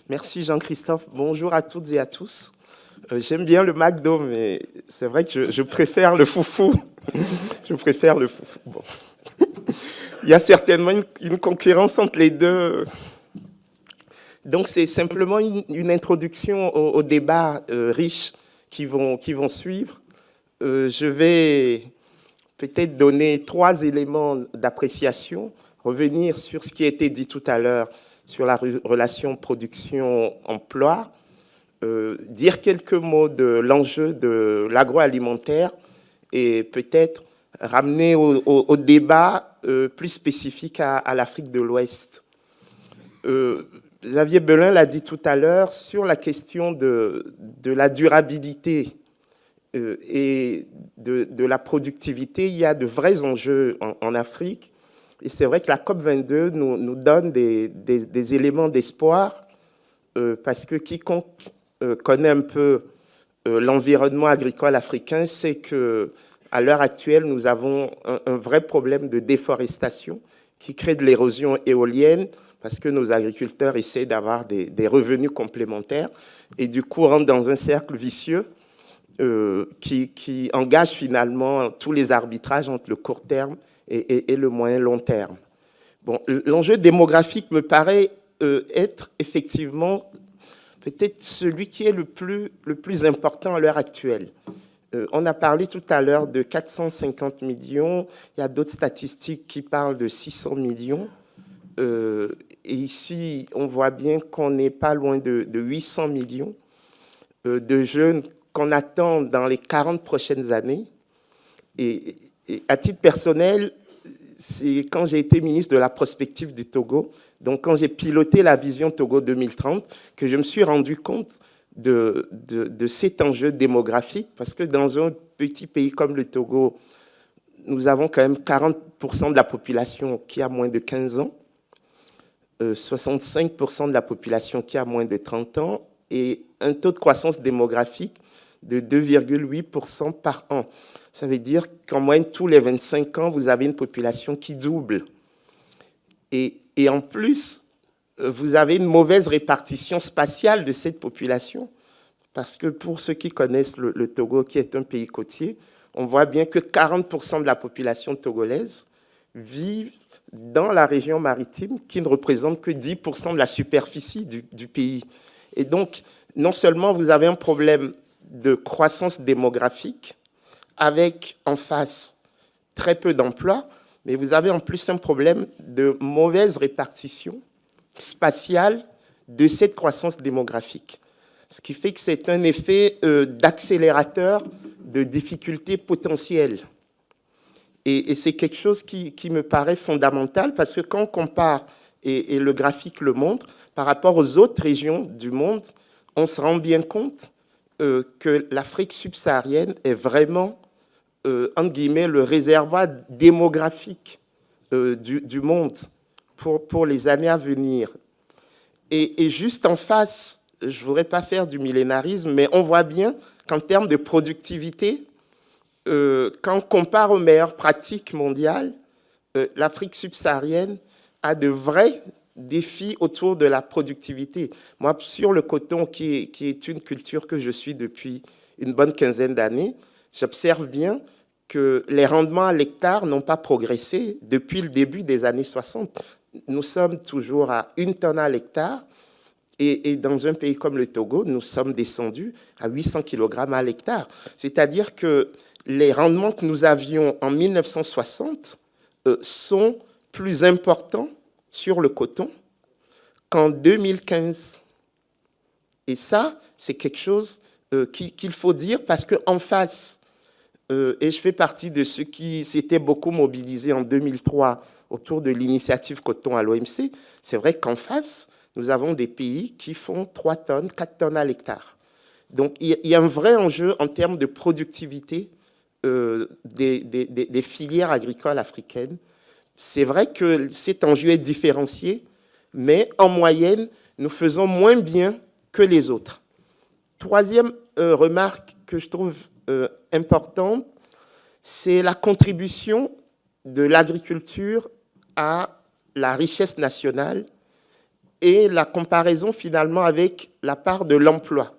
Merci Jean-Christophe. Bonjour à toutes et à tous. J'aime bien le McDo, mais c'est vrai que je préfère le foufou. Je préfère le foufou. Bon. Il y a certainement une concurrence entre les deux. Donc c'est simplement une introduction au débat riche qui vont suivre. Je vais peut-être donner 3 éléments d'appréciation, revenir sur ce qui a été dit tout à l'heure sur la relation production-emploi, dire quelques mots de l'enjeu de l'agroalimentaire et peut-être ramener au débat plus spécifique à l'Afrique de l'Ouest. Xavier Belin l'a dit tout à l'heure sur la question de la durabilité et de la productivité. Il y a de vrais enjeux en Afrique. Et c'est vrai que la COP22 nous donne des éléments d'espoir parce que quiconque connaît un peu l'environnement agricole africain sait qu'à l'heure actuelle, nous avons un vrai problème de déforestation qui crée de l'érosion éolienne parce que nos agriculteurs essaient d'avoir des revenus complémentaires et du coup rentrent dans un cercle vicieux qui engage finalement tous les arbitrages entre le court terme et le moyen long terme. Bon, l'enjeu démographique me paraît être effectivement peut-être celui qui est le plus important à l'heure actuelle. On a parlé tout à l'heure de 450 millions, il y a d'autres statistiques qui parlent de 600 millions. Et ici, on voit bien qu'on n'est pas loin de 800 millions de jeunes qu'on attend dans les 40 prochaines années. Et à titre personnel, c'est quand j'ai été ministre de la prospective du Togo, donc quand j'ai piloté la vision Togo 2030, que je me suis rendu compte de cet enjeu démographique, parce que dans un petit pays comme le Togo, nous avons quand même 40% de la population qui a moins de 15 ans, 65% de la population qui a moins de 30 ans, et un taux de croissance démographique de 2,8% par an. Ça veut dire qu'en moyenne, tous les 25 ans, vous avez une population qui double. Et en plus, vous avez une mauvaise répartition spatiale de cette population. Parce que pour ceux qui connaissent le Togo, qui est un pays côtier, on voit bien que 40% de la population togolaise vit dans la région maritime, qui ne représente que 10% de la superficie du pays. Et donc, non seulement vous avez un problème de croissance démographique, avec en face très peu d'emplois, mais vous avez en plus un problème de mauvaise répartition spatiale de cette croissance démographique. Ce qui fait que c'est un effet d'accélérateur de difficultés potentielles. Et c'est quelque chose qui me paraît fondamental, parce que quand on compare, et le graphique le montre, par rapport aux autres régions du monde, on se rend bien compte que l'Afrique subsaharienne est vraiment, entre guillemets, le réservoir démographique du monde pour les années à venir. Et juste en face, je ne voudrais pas faire du millénarisme, mais on voit bien qu'en termes de productivité, quand on compare aux meilleures pratiques mondiales, l'Afrique subsaharienne a de vrais défis autour de la productivité. Moi, sur le coton, qui est une culture que je suis depuis une bonne quinzaine d'années, j'observe bien que les rendements à l'hectare n'ont pas progressé depuis le début des années 60. Nous sommes toujours à 1 tonne à l'hectare, et dans un pays comme le Togo, nous sommes descendus à 800 kg à l'hectare. C'est-à-dire que les rendements que nous avions en 1960 sont plus importants sur le coton qu'en 2015. Et ça, c'est quelque chose qu'il faut dire, parce qu'en face, et je fais partie de ceux qui s'étaient beaucoup mobilisés en 2003 autour de l'initiative coton à l'OMC, c'est vrai qu'en face, nous avons des pays qui font 3 tonnes, 4 tonnes à l'hectare. Donc, il y a un vrai enjeu en termes de productivité des filières agricoles africaines. C'est vrai que cet enjeu est différencié, mais en moyenne, nous faisons moins bien que les autres. Troisième remarque que je trouve importante, c'est la contribution de l'agriculture à la richesse nationale et la comparaison finalement avec la part de l'emploi.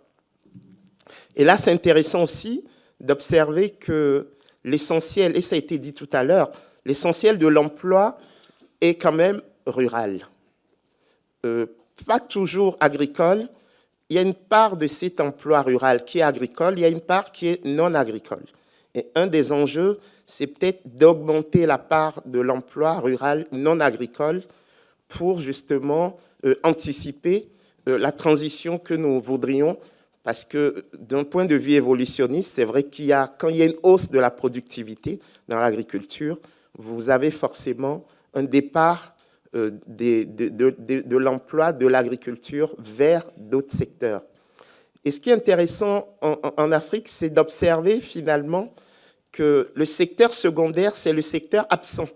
Et là, c'est intéressant aussi d'observer que l'essentiel, et ça a été dit tout à l'heure, l'essentiel de l'emploi est quand même rural. Pas toujours agricole. Il y a une part de cet emploi rural qui est agricole, il y a une part qui est non agricole. Et un des enjeux, c'est peut-être d'augmenter la part de l'emploi rural non agricole pour justement anticiper la transition que nous voudrions, parce que d'un point de vue évolutionniste, c'est vrai quand il y a une hausse de la productivité dans l'agriculture, vous avez forcément un départ de l'emploi de l'agriculture vers d'autres secteurs. Et ce qui est intéressant en Afrique, c'est d'observer finalement que le secteur secondaire, c'est le secteur absent.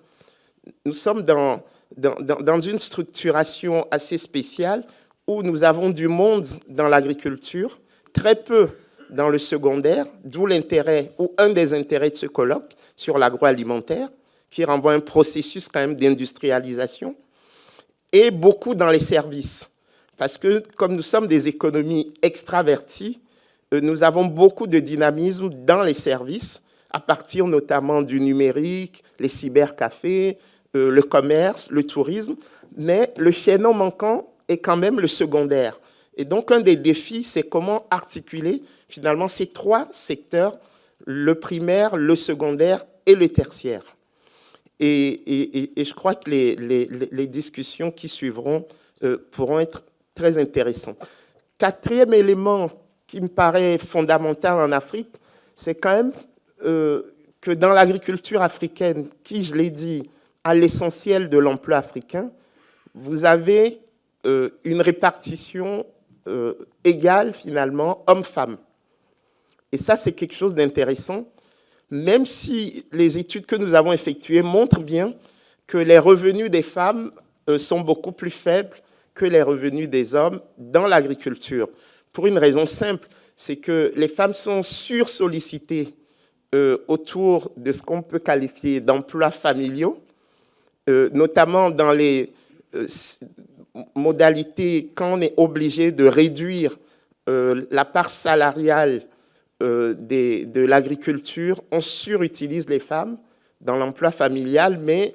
Nous sommes dans une structuration assez spéciale où nous avons du monde dans l'agriculture, très peu dans le secondaire, d'où l'intérêt, ou un des intérêts de ce colloque sur l'agroalimentaire, qui renvoie à un processus quand même d'industrialisation, et beaucoup dans les services. Parce que comme nous sommes des économies extraverties, nous avons beaucoup de dynamisme dans les services, à partir notamment du numérique, les cybercafés, le commerce, le tourisme, mais le chaînon manquant est quand même le secondaire. Et donc, un des défis, c'est comment articuler finalement ces trois secteurs, le primaire, le secondaire et le tertiaire. Et je crois que les discussions qui suivront pourront être très intéressantes. Quatrième élément qui me paraît fondamental en Afrique, c'est quand même que dans l'agriculture africaine, qui, je l'ai dit, a l'essentiel de l'emploi africain, vous avez une répartition égale, finalement, hommes-femmes. Et ça, c'est quelque chose d'intéressant, même si les études que nous avons effectuées montrent bien que les revenus des femmes sont beaucoup plus faibles que les revenus des hommes dans l'agriculture. Pour une raison simple, c'est que les femmes sont sursollicitées autour de ce qu'on peut qualifier d'emplois familiaux, notamment dans les modalités quand on est obligé de réduire la part salariale de l'agriculture, on surutilise les femmes dans l'emploi familial, mais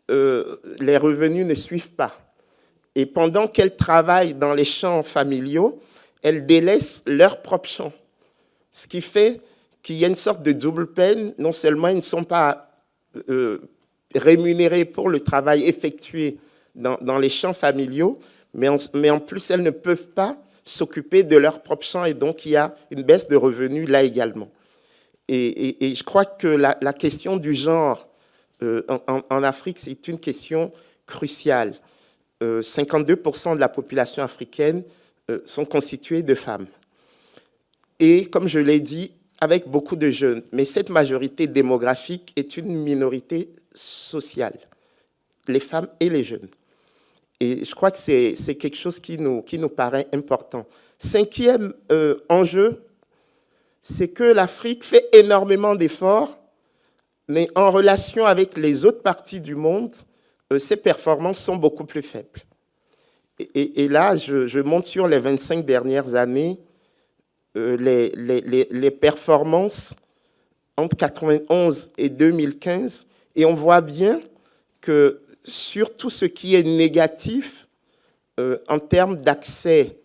les revenus ne suivent pas. Et pendant qu'elles travaillent dans les champs familiaux, elles délaissent leur propre champ. Ce qui fait qu'il y a une sorte de double peine. Non seulement ils ne sont pas rémunérées pour le travail effectué dans les champs familiaux, mais en plus, elles ne peuvent pas s'occuper de leur propre champ, et donc il y a une baisse de revenus là également. Et je crois que la question du genre en Afrique, c'est une question cruciale. 52% de la population africaine sont constituées de femmes. Et comme je l'ai dit, avec beaucoup de jeunes. Mais cette majorité démographique est une minorité sociale, les femmes et les jeunes. Et je crois que c'est quelque chose qui nous paraît important. Cinquième enjeu, c'est que l'Afrique fait énormément d'efforts, mais en relation avec les autres parties du monde, ses performances sont beaucoup plus faibles. Et là, je monte sur les 25 dernières années, les performances entre 1991 et 2015, et on voit bien que sur tout ce qui est négatif en termes d'accès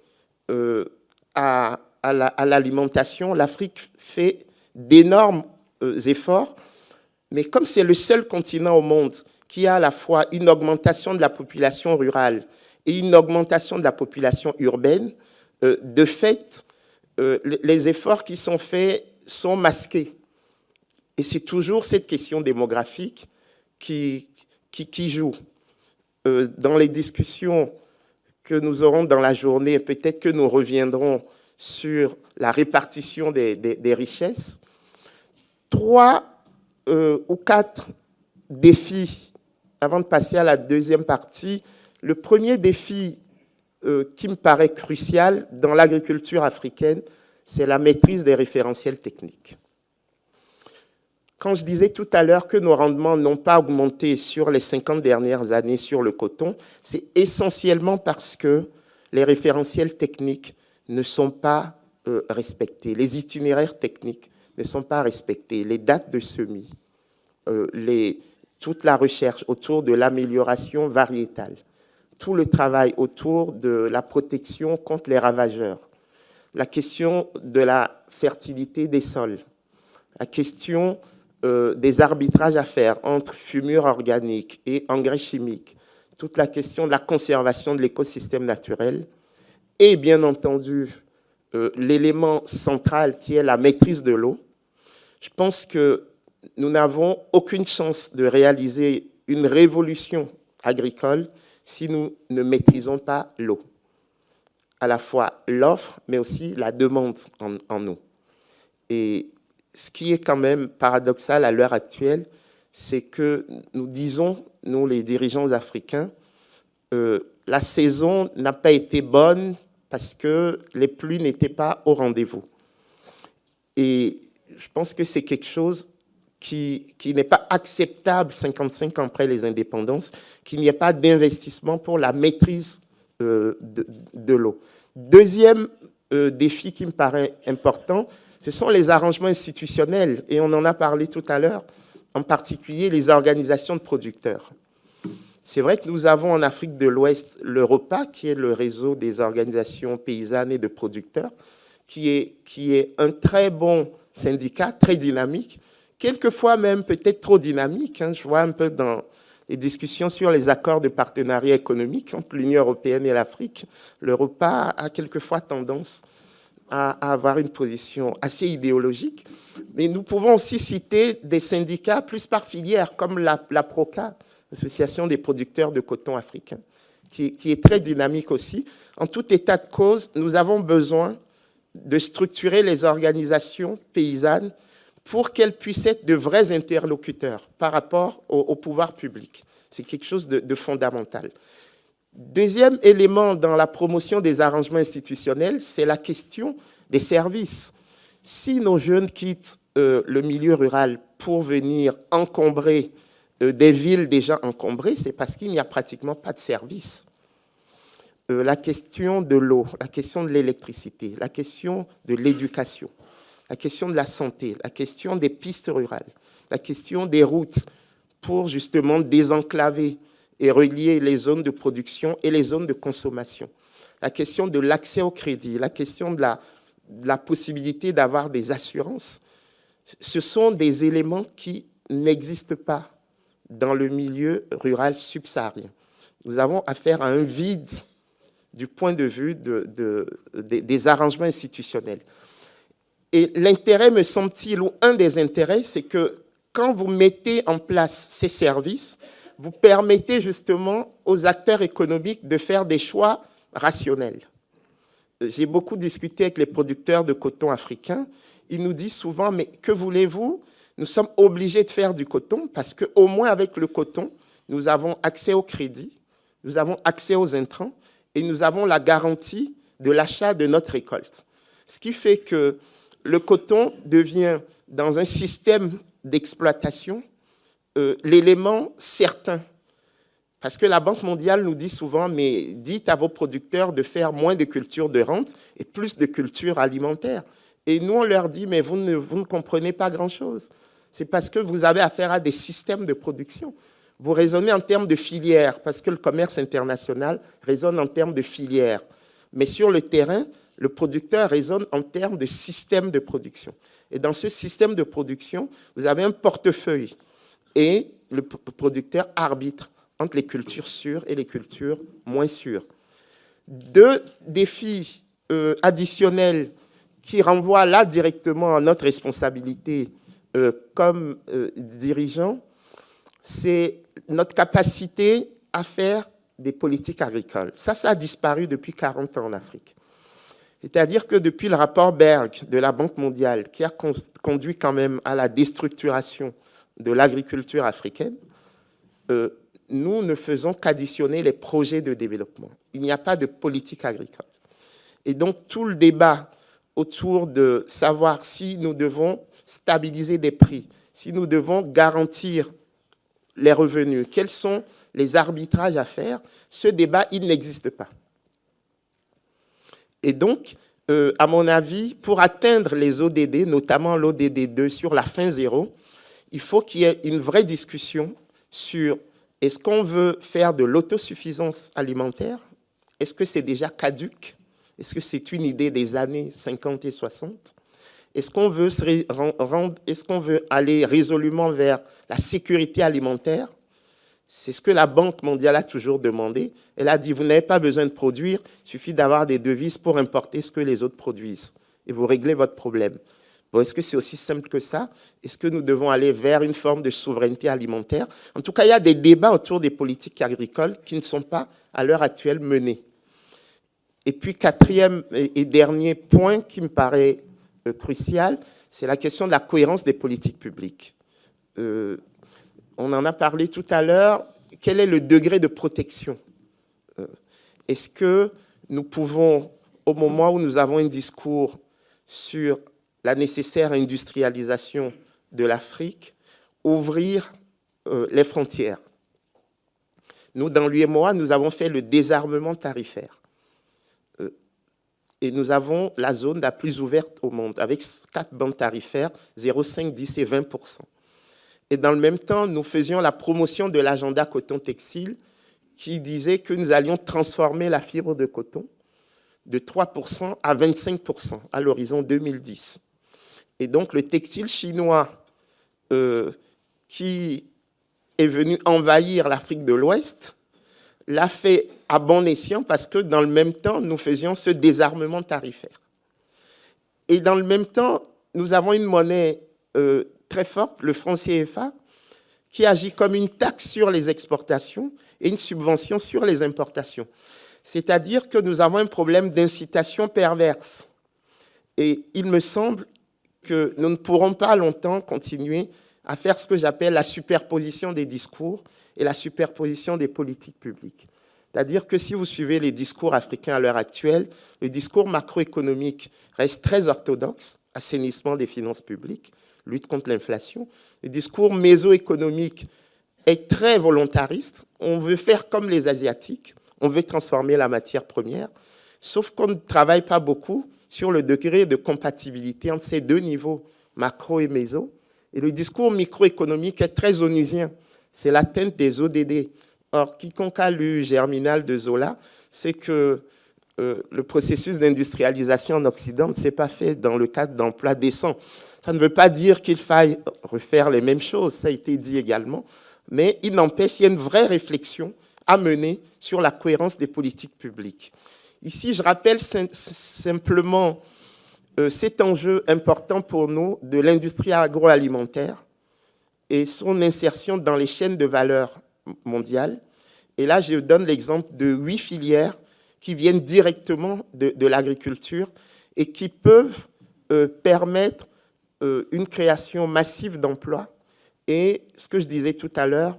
à l'alimentation, l'Afrique fait d'énormes efforts, mais comme c'est le seul continent au monde qui a à la fois une augmentation de la population rurale et une augmentation de la population urbaine, de fait, les efforts qui sont faits sont masqués. Et c'est toujours cette question démographique qui joue. Dans les discussions que nous aurons dans la journée, peut-être que nous reviendrons sur la répartition des richesses. 3 ou 4 défis avant de passer à la deuxième partie. Le premier défi qui me paraît crucial dans l'agriculture africaine, c'est la maîtrise des référentiels techniques. Quand je disais tout à l'heure que nos rendements n'ont pas augmenté sur les 50 dernières années sur le coton, c'est essentiellement parce que les référentiels techniques ne sont pas respectés, les itinéraires techniques ne sont pas respectés, les dates de semis, toute la recherche autour de l'amélioration variétale, tout le travail autour de la protection contre les ravageurs, la question de la fertilité des sols, la question des arbitrages à faire entre fumure organique et engrais chimiques, toute la question de la conservation de l'écosystème naturel et bien entendu l'élément central qui est la maîtrise de l'eau. Je pense que nous n'avons aucune chance de réaliser une révolution agricole si nous ne maîtrisons pas l'eau. À la fois l'offre, mais aussi la demande en eau. Et ce qui est quand même paradoxal à l'heure actuelle, c'est que nous disons, nous les dirigeants africains, la saison n'a pas été bonne parce que les pluies n'étaient pas au rendez-vous. Et je pense que c'est quelque chose qui n'est pas acceptable 55 ans après les indépendances, qu'il n'y ait pas d'investissement pour la maîtrise de l'eau. Deuxième défi qui me paraît important, ce sont les arrangements institutionnels, et on en a parlé tout à l'heure, en particulier les organisations de producteurs. C'est vrai que nous avons en Afrique de l'Ouest l'Europa, qui est le réseau des organisations paysannes et de producteurs, qui est un très bon syndicat, très dynamique, quelquefois même peut-être trop dynamique. Je vois un peu dans les discussions sur les accords de partenariat économique entre l'Union européenne et l'Afrique, l'Europa a quelquefois tendance à avoir une position assez idéologique. Mais nous pouvons aussi citer des syndicats plus par filière, comme la PROCA, l'Association des producteurs de coton africain, qui est très dynamique aussi. En tout état de cause, nous avons besoin de structurer les organisations paysannes pour qu'elles puissent être de vrais interlocuteurs par rapport au pouvoir public. C'est quelque chose de fondamental. Deuxième élément dans la promotion des arrangements institutionnels, c'est la question des services. Si nos jeunes quittent le milieu rural pour venir encombrer des villes déjà encombrées, c'est parce qu'il n'y a pratiquement pas de services. La question de l'eau, la question de l'électricité, la question de l'éducation, la question de la santé, la question des pistes rurales, la question des routes pour justement désenclaver et relier les zones de production et les zones de consommation, la question de l'accès au crédit, la question de la possibilité d'avoir des assurances, ce sont des éléments qui n'existent pas dans le milieu rural subsaharien. Nous avons affaire à un vide du point de vue des arrangements institutionnels. Et l'intérêt, me semble-t-il, ou un des intérêts, c'est que quand vous mettez en place ces services, vous permettez justement aux acteurs économiques de faire des choix rationnels. J'ai beaucoup discuté avec les producteurs de coton africains. Ils nous disent souvent, mais que voulez-vous? Nous sommes obligés de faire du coton parce qu'au moins avec le coton, nous avons accès au crédit, nous avons accès aux intrants et nous avons la garantie de l'achat de notre récolte. Ce qui fait que le coton devient, dans un système d'exploitation, l'élément certain. Parce que la Banque mondiale nous dit souvent, mais dites à vos producteurs de faire moins de cultures de rente et plus de cultures alimentaires. Et nous, on leur dit, mais vous ne comprenez pas grand-chose. C'est parce que vous avez affaire à des systèmes de production. Vous raisonnez en termes de filières, parce que le commerce international raisonne en termes de filières. Mais sur le terrain, le producteur raisonne en termes de système de production. Et dans ce système de production, vous avez un portefeuille. Et le producteur arbitre entre les cultures sûres et les cultures moins sûres. Deux défis additionnels qui renvoient là directement à notre responsabilité comme dirigeants, c'est notre capacité à faire des politiques agricoles. Ça a disparu depuis 40 ans en Afrique. C'est-à-dire que depuis le rapport Berg de la Banque mondiale, qui a conduit quand même à la déstructuration de l'agriculture africaine, nous ne faisons qu'additionner les projets de développement. Il n'y a pas de politique agricole. Et donc, tout le débat autour de savoir si nous devons stabiliser des prix, si nous devons garantir les revenus, quels sont les arbitrages à faire, ce débat, il n'existe pas. Et donc, à mon avis, pour atteindre les ODD, notamment l'ODD 2 sur la faim zéro, il faut qu'il y ait une vraie discussion sur est-ce qu'on veut faire de l'autosuffisance alimentaire? Est-ce que c'est déjà caduc? Est-ce que c'est une idée des années 50 et 60? Est-ce qu'on veut aller résolument vers la sécurité alimentaire? C'est ce que la Banque mondiale a toujours demandé. Elle a dit, vous n'avez pas besoin de produire, il suffit d'avoir des devises pour importer ce que les autres produisent. Et vous réglez votre problème. Bon, est-ce que c'est aussi simple que ça? Est-ce que nous devons aller vers une forme de souveraineté alimentaire? En tout cas, il y a des débats autour des politiques agricoles qui ne sont pas, à l'heure actuelle, menés. Et puis, quatrième et dernier point qui me paraît crucial, c'est la question de la cohérence des politiques publiques. On en a parlé tout à l'heure. Quel est le degré de protection? Est-ce que nous pouvons, au moment où nous avons un discours sur la nécessaire industrialisation de l'Afrique, ouvrir les frontières? Nous, dans l'UEMOA, nous avons fait le désarmement tarifaire. Et nous avons la zone la plus ouverte au monde, avec 4 bandes tarifaires, 0,5, 10 et 20%. Et dans le même temps, nous faisions la promotion de l'agenda coton-textile qui disait que nous allions transformer la fibre de coton de 3% à 25% à l'horizon 2010. Et donc, le textile chinois qui est venu envahir l'Afrique de l'Ouest l'a fait à bon escient parce que dans le même temps, nous faisions ce désarmement tarifaire. Et dans le même temps, nous avons une monnaie très forte, le franc CFA, qui agit comme une taxe sur les exportations et une subvention sur les importations. C'est-à-dire que nous avons un problème d'incitation perverse. Et il me semble que nous ne pourrons pas longtemps continuer à faire ce que j'appelle la superposition des discours et la superposition des politiques publiques. C'est-à-dire que si vous suivez les discours africains à l'heure actuelle, le discours macroéconomique reste très orthodoxe, assainissement des finances publiques, lutte contre l'inflation. Le discours mésoéconomique est très volontariste. On veut faire comme les Asiatiques, on veut transformer la matière première, sauf qu'on ne travaille pas beaucoup sur le degré de compatibilité entre ces deux niveaux, macro et méso. Et le discours microéconomique est très onusien. C'est l'atteinte des ODD. Or, quiconque a lu Germinal de Zola, c'est que le processus d'industrialisation en Occident ne s'est pas fait dans le cadre d'emplois décents. Ça ne veut pas dire qu'il faille refaire les mêmes choses, ça a été dit également, mais il n'empêche qu'il y a une vraie réflexion à mener sur la cohérence des politiques publiques. Ici, je rappelle simplement cet enjeu important pour nous de l'industrie agroalimentaire et son insertion dans les chaînes de valeur mondiales. Et là, je donne l'exemple de 8 filières qui viennent directement de l'agriculture et qui peuvent permettre une création massive d'emplois et, ce que je disais tout à l'heure,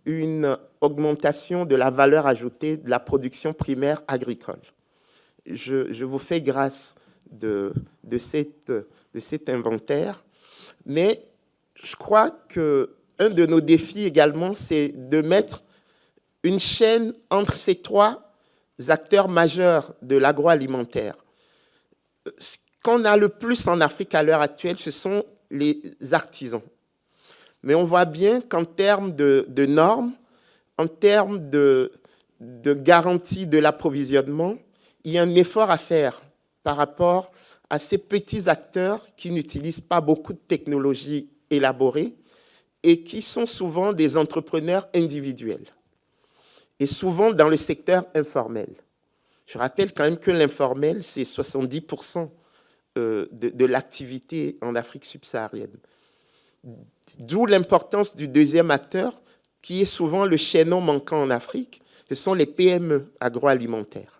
une augmentation de la valeur ajoutée de la production primaire agricole. Je vous fais grâce de cet inventaire, mais je crois qu'un de nos défis également, c'est de mettre une chaîne entre ces 3 acteurs majeurs de l'agroalimentaire. Ce qu'on a le plus en Afrique à l'heure actuelle, ce sont les artisans. Mais on voit bien qu'en termes de normes, en termes de garantie de l'approvisionnement, il y a un effort à faire par rapport à ces petits acteurs qui n'utilisent pas beaucoup de technologies élaborées et qui sont souvent des entrepreneurs individuels et souvent dans le secteur informel. Je rappelle quand même que l'informel, c'est 70% de l'activité en Afrique subsaharienne. D'où l'importance du deuxième acteur, qui est souvent le chaînon manquant en Afrique, ce sont les PME agroalimentaires.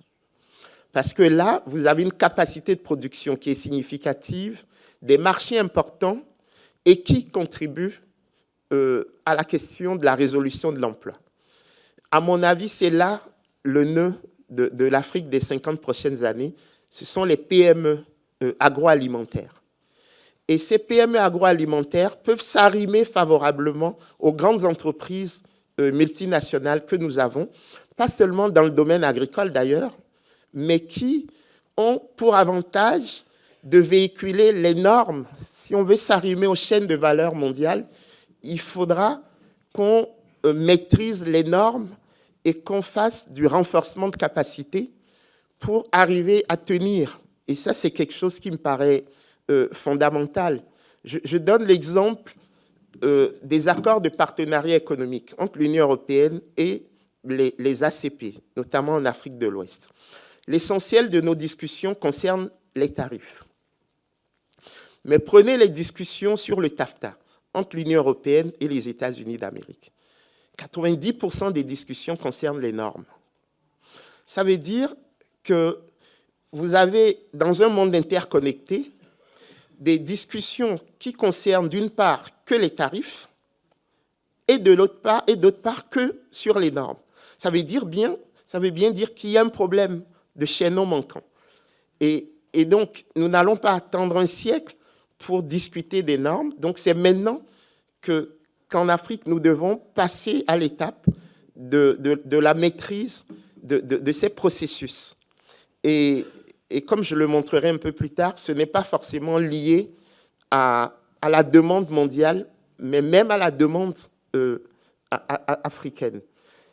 Parce que là, vous avez une capacité de production qui est significative, des marchés importants et qui contribuent à la question de la résolution de l'emploi. À mon avis, c'est là le nœud de l'Afrique des 50 prochaines années. Ce sont les PME agroalimentaires. Et ces PME agroalimentaires peuvent s'arrimer favorablement aux grandes entreprises multinationales que nous avons, pas seulement dans le domaine agricole d'ailleurs, mais qui ont pour avantage de véhiculer les normes. Si on veut s'arrimer aux chaînes de valeur mondiales, il faudra qu'on maîtrise les normes et qu'on fasse du renforcement de capacité pour arriver à tenir. Et ça, c'est quelque chose qui me paraît fondamental. Je donne l'exemple des accords de partenariat économique entre l'Union européenne et les ACP, notamment en Afrique de l'Ouest. L'essentiel de nos discussions concerne les tarifs. Mais prenez les discussions sur le TAFTA entre l'Union européenne et les États-Unis d'Amérique. 90% des discussions concernent les normes. Ça veut dire que vous avez, dans un monde interconnecté, des discussions qui concernent d'une part que les tarifs et d'autre part que sur les normes. Ça veut bien dire qu'il y a un problème de chaînon manquant. Et donc, nous n'allons pas attendre un siècle pour discuter des normes. Donc, c'est maintenant qu'en Afrique, nous devons passer à l'étape de la maîtrise de ces processus. Et comme je le montrerai un peu plus tard, ce n'est pas forcément lié à la demande mondiale, mais même à la demande africaine.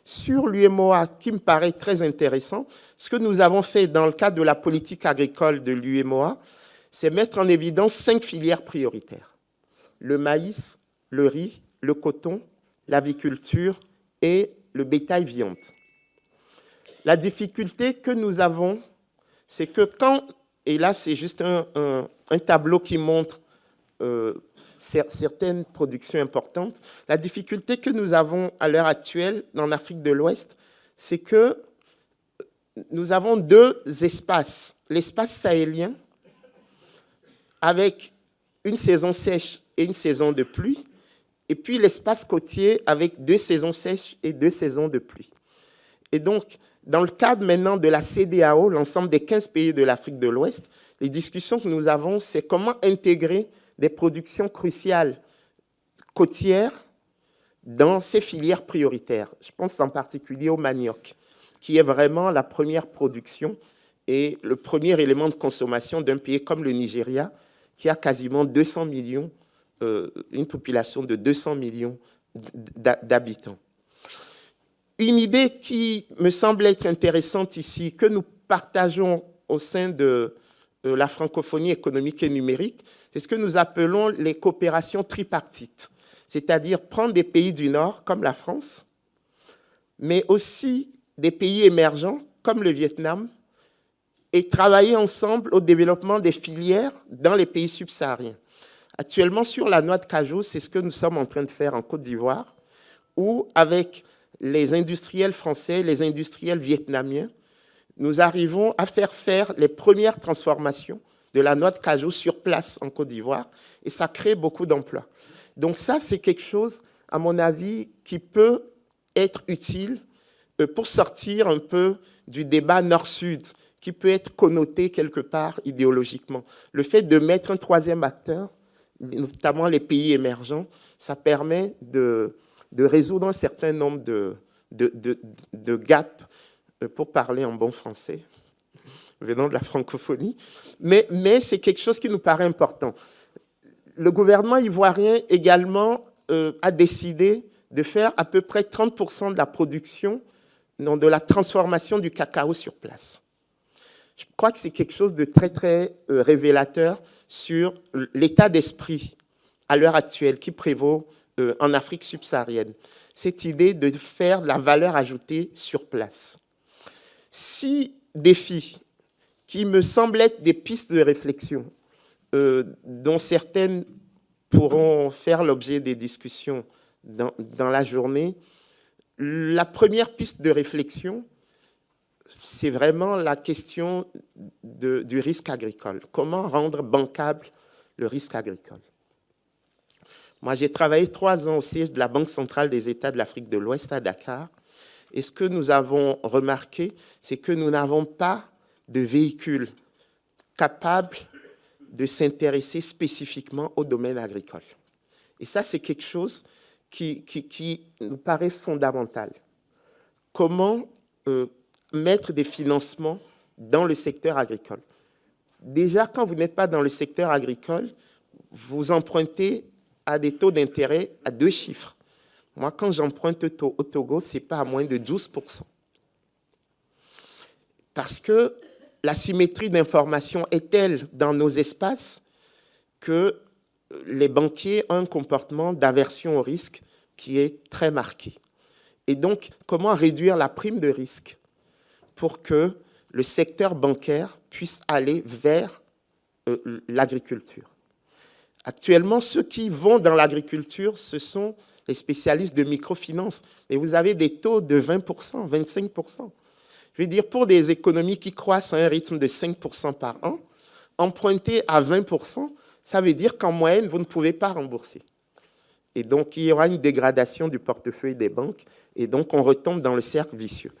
Sur l'UEMOA, qui me paraît très intéressant, ce que nous avons fait dans le cadre de la politique agricole de l'UEMOA, c'est mettre en évidence 5 filières prioritaires. Le maïs, le riz, le coton, l'aviculture et le bétail viande. La difficulté que nous avons, c'est que quand, et là c'est juste un tableau qui montre certaines productions importantes, la difficulté que nous avons à l'heure actuelle en Afrique de l'Ouest, c'est que nous avons 2 espaces. L'espace sahélien, avec une saison sèche et une saison de pluie, et puis l'espace côtier avec 2 saisons sèches et 2 saisons de pluie. Et donc, dans le cadre maintenant de la CEDEAO, l'ensemble des 15 pays de l'Afrique de l'Ouest, les discussions que nous avons, c'est comment intégrer des productions cruciales côtières dans ces filières prioritaires. Je pense en particulier au manioc, qui est vraiment la première production et le premier élément de consommation d'un pays comme le Nigeria, qui a quasiment 200 millions, une population de 200 millions d'habitants. Une idée qui me semble être intéressante ici, que nous partageons au sein de la francophonie économique et numérique, c'est ce que nous appelons les coopérations tripartites, c'est-à-dire prendre des pays du Nord, comme la France, mais aussi des pays émergents, comme le Vietnam, et travailler ensemble au développement des filières dans les pays subsahariens. Actuellement, sur la noix de cajou, c'est ce que nous sommes en train de faire en Côte d'Ivoire, où, avec les industriels français, les industriels vietnamiens, nous arrivons à faire les premières transformations de la noix de cajou sur place en Côte d'Ivoire, et ça crée beaucoup d'emplois. Donc ça, c'est quelque chose, à mon avis, qui peut être utile pour sortir un peu du débat nord-sud, qui peut être connoté quelque part idéologiquement. Le fait de mettre un 3e acteur, notamment les pays émergents, ça permet de résoudre un certain nombre de gaps, pour parler en bon français, venant de la francophonie, mais c'est quelque chose qui nous paraît important. Le gouvernement ivoirien également a décidé de faire à peu près 30% de la production, de la transformation du cacao sur place. Je crois que c'est quelque chose de très, très révélateur sur l'état d'esprit à l'heure actuelle qui prévaut en Afrique subsaharienne. Cette idée de faire de la valeur ajoutée sur place. 6 défis qui me semblent être des pistes de réflexion, dont certaines pourront faire l'objet des discussions dans la journée. La première piste de réflexion, c'est vraiment la question du risque agricole. Comment rendre bancable le risque agricole? Moi, j'ai travaillé 3 ans au siège de la Banque centrale des États de l'Afrique de l'Ouest à Dakar. Et ce que nous avons remarqué, c'est que nous n'avons pas de véhicule capable de s'intéresser spécifiquement au domaine agricole. Et ça, c'est quelque chose qui nous paraît fondamental. Comment mettre des financements dans le secteur agricole? Déjà, quand vous n'êtes pas dans le secteur agricole, vous empruntez à des taux d'intérêt à 2 chiffres. Moi, quand j'emprunte au Togo, ce n'est pas à moins de 12%. Parce que la symétrie d'information est telle dans nos espaces que les banquiers ont un comportement d'aversion au risque qui est très marqué. Et donc, comment réduire la prime de risque pour que le secteur bancaire puisse aller vers l'agriculture? Actuellement, ceux qui vont dans l'agriculture, ce sont les spécialistes de microfinance. Et vous avez des taux de 20%, 25%. Je veux dire, pour des économies qui croissent à un rythme de 5% par an, emprunter à 20%, ça veut dire qu'en moyenne, vous ne pouvez pas rembourser. Et donc, il y aura une dégradation du portefeuille des banques, et donc on retombe dans le cercle vicieux.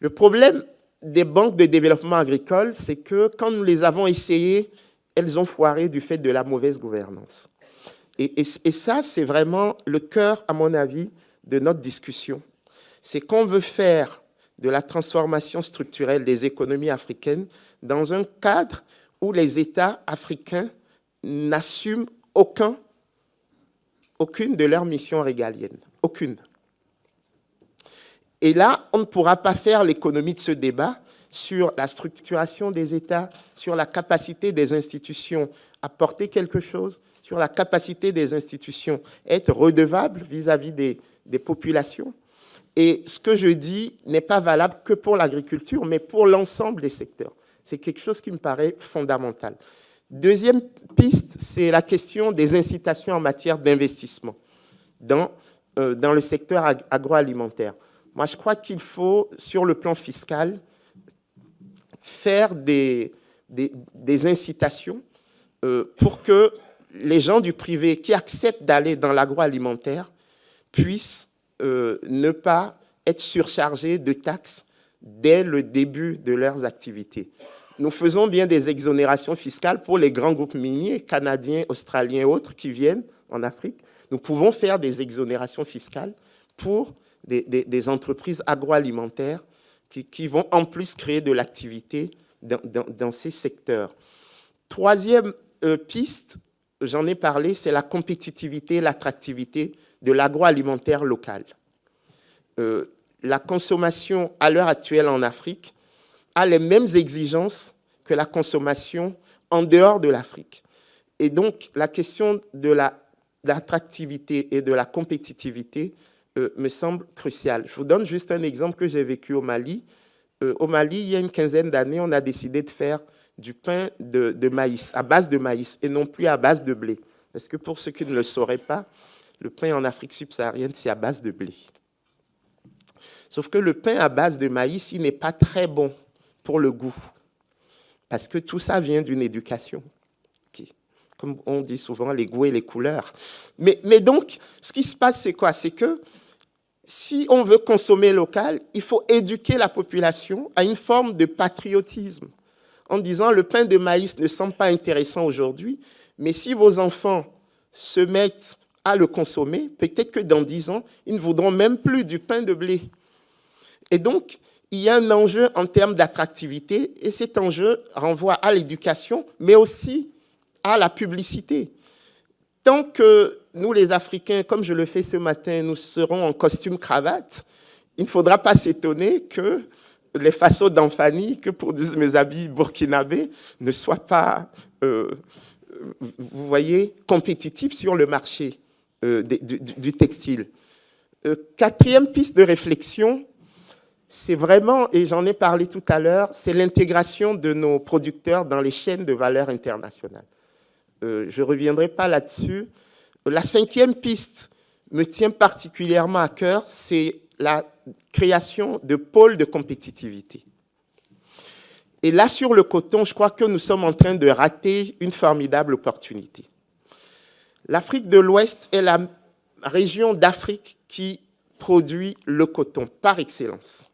Le problème des banques de développement agricole, c'est que quand nous les avons essayées, elles ont foiré du fait de la mauvaise gouvernance. Et ça, c'est vraiment le cœur, à mon avis, de notre discussion. C'est qu'on veut faire de la transformation structurelle des économies africaines dans un cadre où les États africains n'assument aucune de leurs missions régaliennes. Aucune. Et là, on ne pourra pas faire l'économie de ce débat sur la structuration des États, sur la capacité des institutions à porter quelque chose, sur la capacité des institutions à être redevables vis-à-vis des populations. Et ce que je dis n'est pas valable que pour l'agriculture, mais pour l'ensemble des secteurs. C'est quelque chose qui me paraît fondamental. Deuxième piste, c'est la question des incitations en matière d'investissement dans le secteur agroalimentaire. Moi, je crois qu'il faut, sur le plan fiscal, faire des incitations pour que les gens du privé qui acceptent d'aller dans l'agroalimentaire puissent ne pas être surchargés de taxes dès le début de leurs activités. Nous faisons bien des exonérations fiscales pour les grands groupes miniers, canadiens, australiens et autres qui viennent en Afrique. Nous pouvons faire des exonérations fiscales pour des entreprises agroalimentaires qui vont en plus créer de l'activité dans ces secteurs. Troisième piste, j'en ai parlé, c'est la compétitivité, l'attractivité de l'agroalimentaire local. La consommation à l'heure actuelle en Afrique a les mêmes exigences que la consommation en dehors de l'Afrique. Et donc, la question de l'attractivité et de la compétitivité me semble cruciale. Je vous donne juste un exemple que j'ai vécu au Mali. Au Mali, il y a une quinzaine d'années, on a décidé de faire du pain de maïs, à base de maïs, et non plus à base de blé. Parce que pour ceux qui ne le sauraient pas, le pain en Afrique subsaharienne, c'est à base de blé. Sauf que le pain à base de maïs, il n'est pas très bon pour le goût. Parce que tout ça vient d'une éducation. Comme on dit souvent, les goûts et les couleurs. Mais donc, ce qui se passe, c'est quoi? C'est que si on veut consommer local, il faut éduquer la population à une forme de patriotisme. En disant, le pain de maïs ne semble pas intéressant aujourd'hui, mais si vos enfants se mettent à le consommer, peut-être que dans 10 ans, ils ne voudront même plus du pain de blé. Et donc, il y a un enjeu en termes d'attractivité, et cet enjeu renvoie à l'éducation, mais aussi à la publicité. Tant que nous, les Africains, comme je le fais ce matin, nous serons en costume cravate, il ne faudra pas s'étonner que les façons d'Anfani, que pour mes habits burkinabés, ne soient pas, vous voyez, compétitifs sur le marché du textile. Quatrième piste de réflexion, c'est vraiment, et j'en ai parlé tout à l'heure, c'est l'intégration de nos producteurs dans les chaînes de valeur internationales. Je ne reviendrai pas là-dessus. La cinquième piste me tient particulièrement à cœur, c'est la création de pôles de compétitivité. Et là, sur le coton, je crois que nous sommes en train de rater une formidable opportunité. L'Afrique de l'Ouest est la région d'Afrique qui produit le coton par excellence.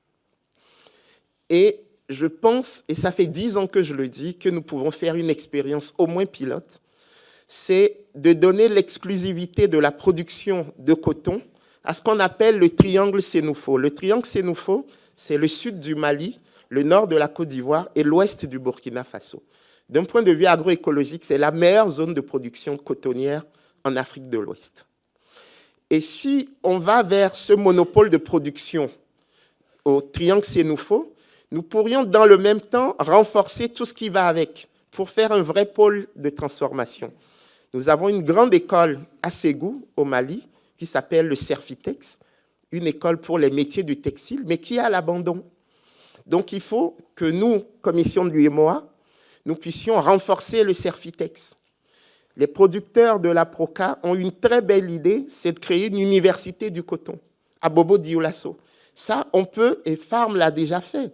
Et je pense, et ça fait 10 ans que je le dis, que nous pouvons faire une expérience au moins pilote, c'est de donner l'exclusivité de la production de coton à ce qu'on appelle le triangle Sénoufo. Le triangle Sénoufo, c'est le sud du Mali, le nord de la Côte d'Ivoire et l'ouest du Burkina Faso. D'un point de vue agroécologique, c'est la meilleure zone de production cotonnière en Afrique de l'Ouest. Et si on va vers ce monopole de production au triangle Sénoufo, nous pourrions dans le même temps renforcer tout ce qui va avec pour faire un vrai pôle de transformation. Nous avons une grande école à Ségou, au Mali, qui s'appelle le Cerfitex, une école pour les métiers du textile, mais qui est à l'abandon. Donc il faut que nous, commission de l'UEMOA, nous puissions renforcer le Cerfitex. Les producteurs de la PROCA ont une très belle idée, c'est de créer une université du coton à Bobo-Dioulasso. Ça, on peut, et Farm l'a déjà fait.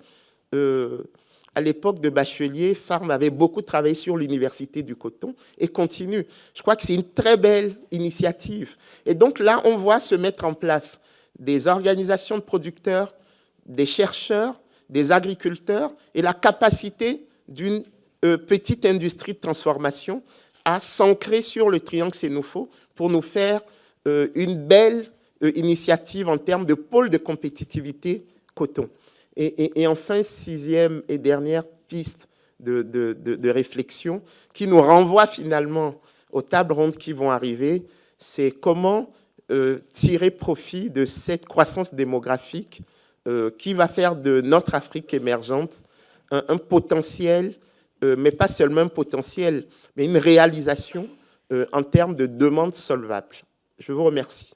À l'époque de Bachelier, Farm avait beaucoup travaillé sur l'université du coton et continue. Je crois que c'est une très belle initiative. Et donc là, on voit se mettre en place des organisations de producteurs, des chercheurs, des agriculteurs et la capacité d'une petite industrie de transformation à s'ancrer sur le triangle Sénoufo pour nous faire une belle initiative en termes de pôle de compétitivité coton. Et enfin, sixième et dernière piste de réflexion qui nous renvoie finalement aux tables rondes qui vont arriver, c'est comment tirer profit de cette croissance démographique qui va faire de notre Afrique émergente un potentiel, mais pas seulement un potentiel, mais une réalisation en termes de demande solvable. Je vous remercie.